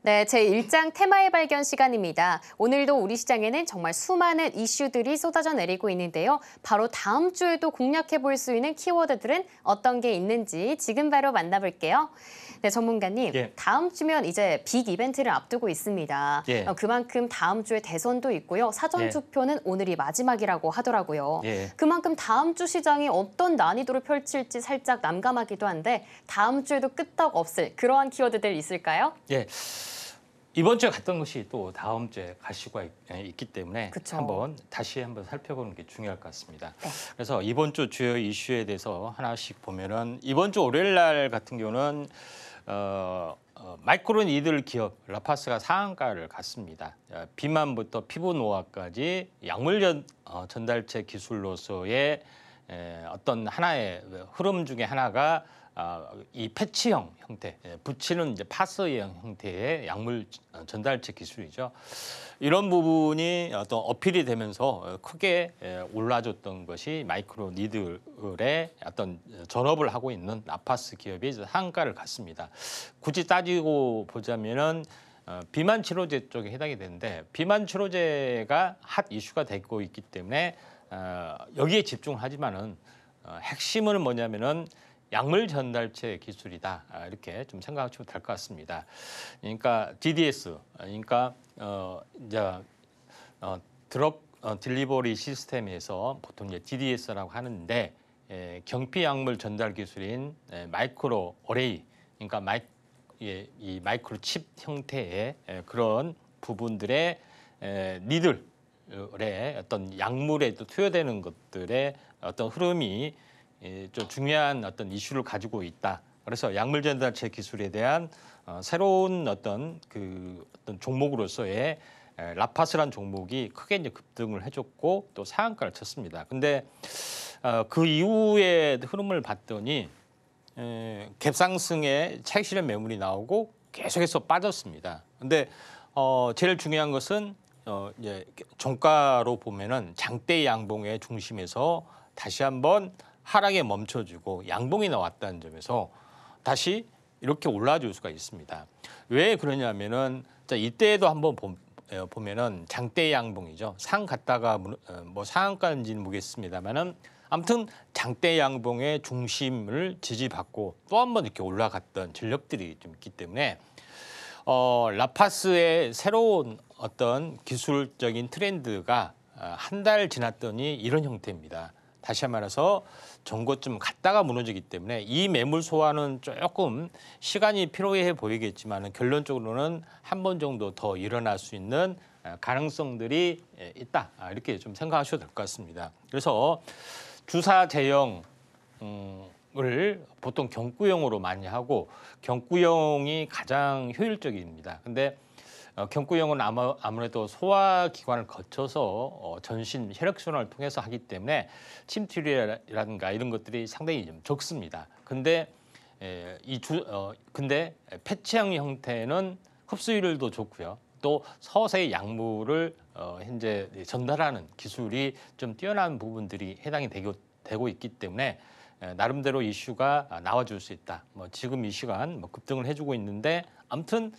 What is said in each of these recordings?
네, 제1장 테마의 발견 시간입니다. 오늘도 우리 시장에는 정말 수많은 이슈들이 쏟아져 내리고 있는데요. 바로 다음 주에도 공략해 볼 수 있는 키워드들은 어떤 게 있는지 지금 바로 만나볼게요. 네, 전문가님, 예. 다음 주면 이제 빅 이벤트를 앞두고 있습니다. 예. 그만큼 다음 주에 대선도 있고요. 사전 예. 투표는 오늘이 마지막이라고 하더라고요. 예. 그만큼 다음 주 시장이 어떤 난이도를 펼칠지 살짝 난감하기도 한데 다음 주에도 끄떡 없을 그러한 키워드들 있을까요? 예. 이번 주에 갔던 것이 또 다음 주에 갈 수가 있기 때문에 그쵸. 다시 한번 살펴보는 게 중요할 것 같습니다. 네. 그래서 이번 주 주요 이슈에 대해서 하나씩 보면은 이번 주 월요일 날 같은 경우는 마이크로 니들 기업 라파스가 상한가를 갔습니다. 비만부터 피부 노화까지 약물 전달체 기술로서의 어떤 하나의 흐름 중에 하나가 이 패치형 형태, 붙이는 이제 파스형 형태의 약물 전달체 기술이죠. 이런 부분이 어떤 어필이 되면서 크게 올라줬던 것이 마이크로 니들의 어떤 전업을 하고 있는 라파스 기업이 상한가를 갔습니다. 굳이 따지고 보자면은 비만 치료제 쪽에 해당이 되는데 비만 치료제가 핫 이슈가 되고 있기 때문에 여기에 집중하지만은 핵심은 뭐냐면은 약물 전달체 기술이다 이렇게 좀 생각하시면 될 것 같습니다. 그러니까 DDS, 그러니까 드럭 딜리버리 시스템에서 보통 이제 DDS라고 하는데 경피 약물 전달 기술인 마이크로 어레이, 그러니까 이 마이크로 칩 형태의 그런 부분들의 니들의 어떤 약물에 또 투여되는 것들의 어떤 흐름이 좀 중요한 어떤 이슈를 가지고 있다. 그래서 약물 전달체 기술에 대한 새로운 어떤 종목으로서의 라파스란 종목이 크게 이제 급등을 해줬고 또 상한가를 쳤습니다. 근데 그 이후의 흐름을 봤더니 갭상승에 차익 실현 매물이 나오고 계속해서 빠졌습니다. 근데 제일 중요한 것은 이제 종가로 보면은 장대 양봉의 중심에서 다시 한번 하락에 멈춰주고 양봉이 나왔다는 점에서 다시 이렇게 올라줄 수가 있습니다. 왜 그러냐면은 이때도 한번 보면은 장대 양봉이죠. 상 갔다가 뭐 상한가인지는 모르겠습니다만은 아무튼 장대 양봉의 중심을 지지받고 또 한번 이렇게 올라갔던 전력들이 좀 있기 때문에 라파스의 새로운 어떤 기술적인 트렌드가 한 달 지났더니 이런 형태입니다. 다시 말해서 전고점 갔다가 무너지기 때문에 이 매물 소화는 조금 시간이 필요해 보이겠지만 결론적으로는 한 번 정도 더 일어날 수 있는 가능성들이 있다. 이렇게 좀 생각하셔도 될 것 같습니다. 그래서 주사 제형을 보통 경구용으로 많이 하고 경구용이 가장 효율적입니다. 근데 경구용은 아무래도 소화기관을 거쳐서 전신 혈액순환을 통해서 하기 때문에 침투율이라든가 이런 것들이 상당히 좀 적습니다. 근데 근데 패치형 형태는 흡수율도 좋고요. 또 서서히 약물을 현재 전달하는 기술이 좀 뛰어난 부분들이 해당이 되고 있기 때문에 나름대로 이슈가 나와줄 수 있다. 뭐 지금 이 시간 급등을 해주고 있는데 아무튼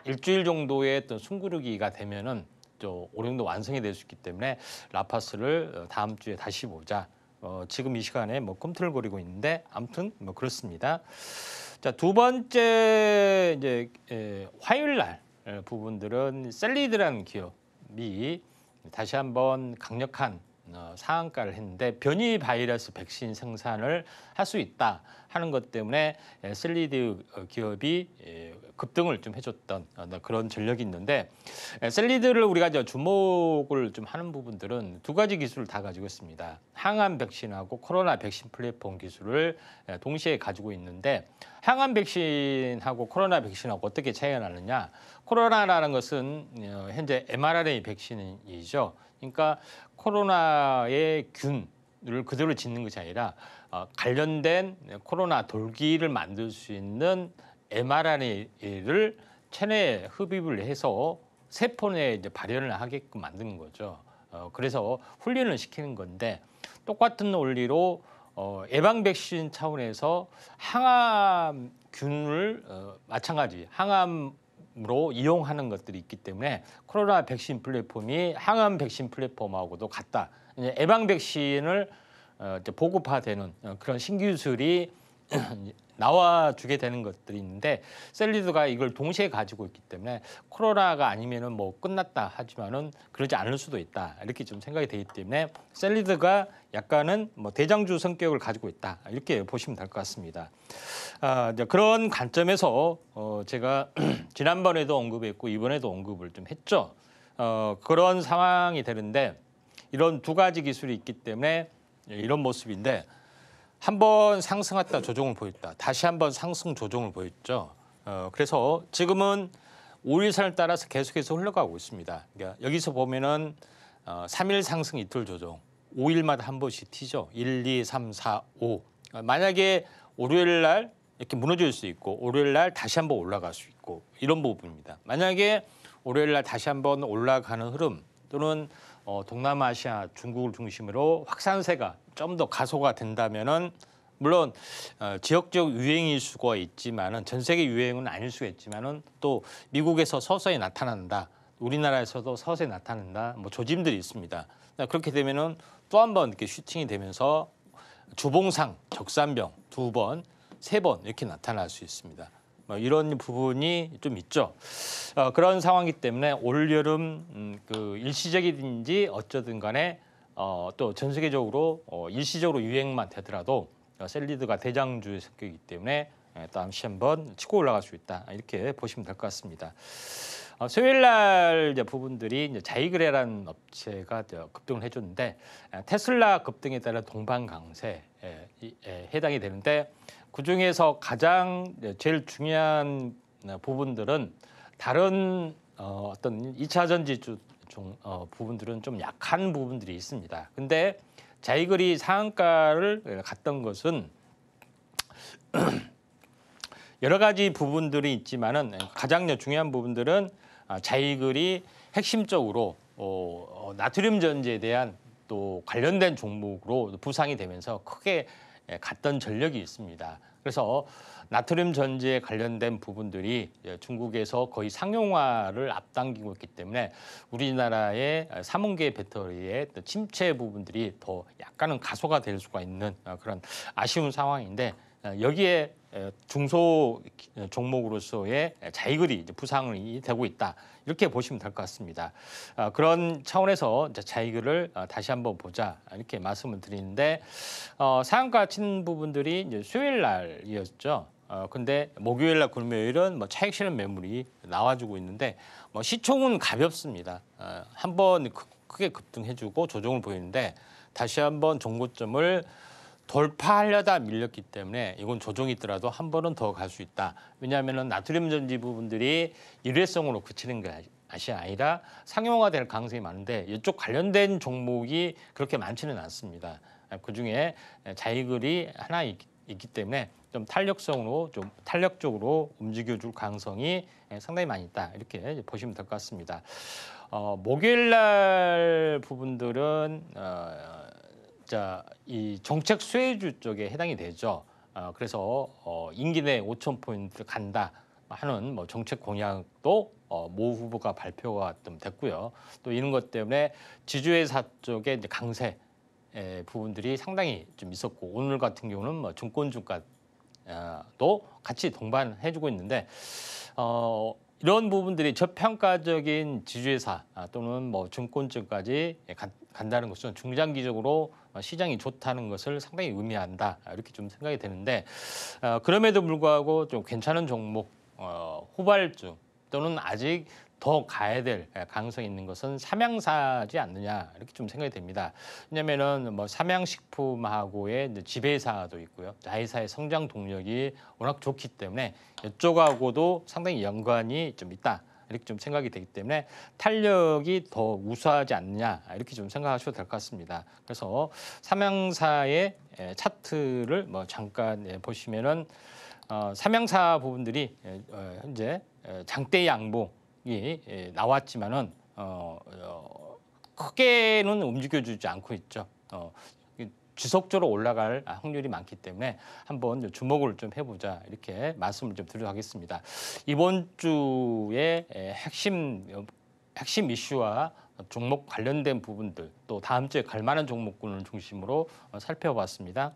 일주일 정도의 어떤 숨고르기가 되면은 또 어느 정도 완성이 될 수 있기 때문에 라파스를 다음 주에 다시 보자. 지금 이 시간에 꿈틀거리고 있는데 아무튼 그렇습니다. 자, 두 번째 이제 화요일 날 부분들은 셀리드라는 기업이 다시 한번 강력한 상한가를 했는데 변이 바이러스 백신 생산을 할 수 있다 하는 것 때문에 셀리드 기업이 급등을 좀 해줬던 그런 전력이 있는데 셀리드를 우리가 이제 주목을 좀 하는 부분들은 두 가지 기술을 다 가지고 있습니다. 항암 백신하고 코로나 백신 플랫폼 기술을 동시에 가지고 있는데 항암 백신하고 코로나 백신하고 어떻게 차이가 나느냐? 코로나라는 것은 현재 mRNA 백신이죠. 그러니까 코로나의 균을 그대로 짓는 것이 아니라 관련된 코로나 돌기를 만들 수 있는 mRNA를 체내에 흡입을 해서 세포 내에 이제 발현을 하게끔 만드는 거죠. 그래서 훈련을 시키는 건데 똑같은 원리로 예방 백신 차원에서 항암균을 마찬가지 항암 으로 이용하는 것들이 있기 때문에 코로나 백신 플랫폼이 항암 백신 플랫폼하고도 같다. 이제 예방 백신을 이제 보급화되는 그런 신기술이 나와주게 되는 것들이 있는데 셀리드가 이걸 동시에 가지고 있기 때문에 코로나가 아니면은 뭐 끝났다 하지만은 그러지 않을 수도 있다 이렇게 좀 생각이 되기 때문에 셀리드가 약간은 뭐 대장주 성격을 가지고 있다 이렇게 보시면 될 것 같습니다. 이제 그런 관점에서 제가 지난번에도 언급했고 이번에도 언급을 좀 했죠. 그런 상황이 되는데 이런 두 가지 기술이 있기 때문에 이런 모습인데. 한번 상승했다 조정을 보였다. 다시 한번 상승 조정을 보였죠. 그래서 지금은 5일선을 따라서 계속해서 흘러가고 있습니다. 그러니까 여기서 보면은 3일 상승 이틀 조정, 5일마다 한 번씩 튀죠. 1, 2, 3, 4, 5. 만약에 월요일 날 이렇게 무너질 수 있고 월요일 날 다시 한번 올라갈 수 있고 이런 부분입니다. 만약에 월요일 날 다시 한번 올라가는 흐름 또는 동남아시아, 중국을 중심으로 확산세가 좀 더 가속화 된다면은 물론 지역적 유행일 수가 있지만은 전 세계 유행은 아닐 수가 있지만은 또 미국에서 서서히 나타난다, 우리나라에서도 서서히 나타난다, 뭐 조짐들이 있습니다. 그렇게 되면은 또 한 번 이렇게 슈팅이 되면서 주봉상, 적산병 2번, 3번 이렇게 나타날 수 있습니다. 이런 부분이 좀 있죠. 그런 상황이기 때문에 올 여름 그 일시적이든지 어쩌든 간에 또 전 세계적으로 일시적으로 유행만 되더라도 셀리드가 대장주의 성격이기 때문에 다시 한번 치고 올라갈 수 있다 이렇게 보시면 될 것 같습니다. 수요일 날 이제 부분들이 이제 자이그레라는 업체가 급등을 해줬는데 테슬라 급등에 따라 동반 강세에 해당이 되는데 그 중에서 가장 제일 중요한 부분들은 다른 어떤 2차 전지 부분들은 좀 약한 부분들이 있습니다. 근데 자이글이 상한가를 갔던 것은 여러 가지 부분들이 있지만은 가장 중요한 부분들은 자이글이 핵심적으로 나트륨 전지에 대한 또 관련된 종목으로 부상이 되면서 크게 갔던 전력이 있습니다. 그래서 나트륨 전지에 관련된 부분들이 중국에서 거의 상용화를 앞당기고 있기 때문에 우리나라의 3원계 배터리의 침체 부분들이 더 약간은 가소화될 수가 있는 그런 아쉬운 상황인데 여기에 중소 종목으로서의 자이글이 부상이 되고 있다. 이렇게 보시면 될 것 같습니다. 그런 차원에서 자이글을 다시 한번 보자 이렇게 말씀을 드리는데 상한가 친 부분들이 이제 수요일 날이었죠. 근데 목요일 날 금요일은 뭐 차익 실현 매물이 나와주고 있는데 시총은 가볍습니다. 한번 크게 급등해주고 조정을 보이는데 다시 한번 종고점을 돌파하려다 밀렸기 때문에 이건 조정이 있더라도 한 번은 더 갈 수 있다. 왜냐하면 나트륨 전지 부분들이 일회성으로 그치는 것이 아니라 상용화될 가능성이 많은데 이쪽 관련된 종목이 그렇게 많지는 않습니다. 그중에 자이글이 하나 있기 때문에 좀 탄력적으로 움직여줄 가능성이 상당히 많이 있다. 이렇게 보시면 될 것 같습니다. 목요일 날 부분들은 이 정책 수혜주 쪽에 해당이 되죠. 그래서 임기 내 5,000포인트 간다 하는 정책 공약도 모 후보가 발표가 좀 됐고요. 또 이런 것 때문에 지주회사 쪽에 이제 강세 부분들이 상당히 좀 있었고 오늘 같은 경우는 증권주가도 같이 동반해주고 있는데 이런 부분들이 저평가적인 지주회사 또는 증권주까지 간다는 것은 중장기적으로 시장이 좋다는 것을 상당히 의미한다 이렇게 좀 생각이 되는데 그럼에도 불구하고 좀 괜찮은 종목 후발주 또는 아직 더 가야 될 가능성이 있는 것은 삼양사지 않느냐 이렇게 좀 생각이 됩니다. 왜냐하면은 삼양식품하고의 지배사도 있고요. 자회사의 성장 동력이 워낙 좋기 때문에 이쪽하고도 상당히 연관이 좀 있다. 이렇게 좀 생각이 되기 때문에 탄력이 더 우수하지 않느냐 이렇게 좀 생각하셔도 될 것 같습니다. 그래서 삼양사의 차트를 잠깐 보시면은 삼양사 부분들이 현재 장대 양봉이 나왔지만은 크게는 움직여주지 않고 있죠. 지속적으로 올라갈 확률이 많기 때문에 한번 주목을 좀 해보자 이렇게 말씀을 좀 드리도록 하겠습니다. 이번 주에 핵심 이슈와 종목 관련된 부분들 또 다음 주에 갈 만한 종목군을 중심으로 살펴봤습니다.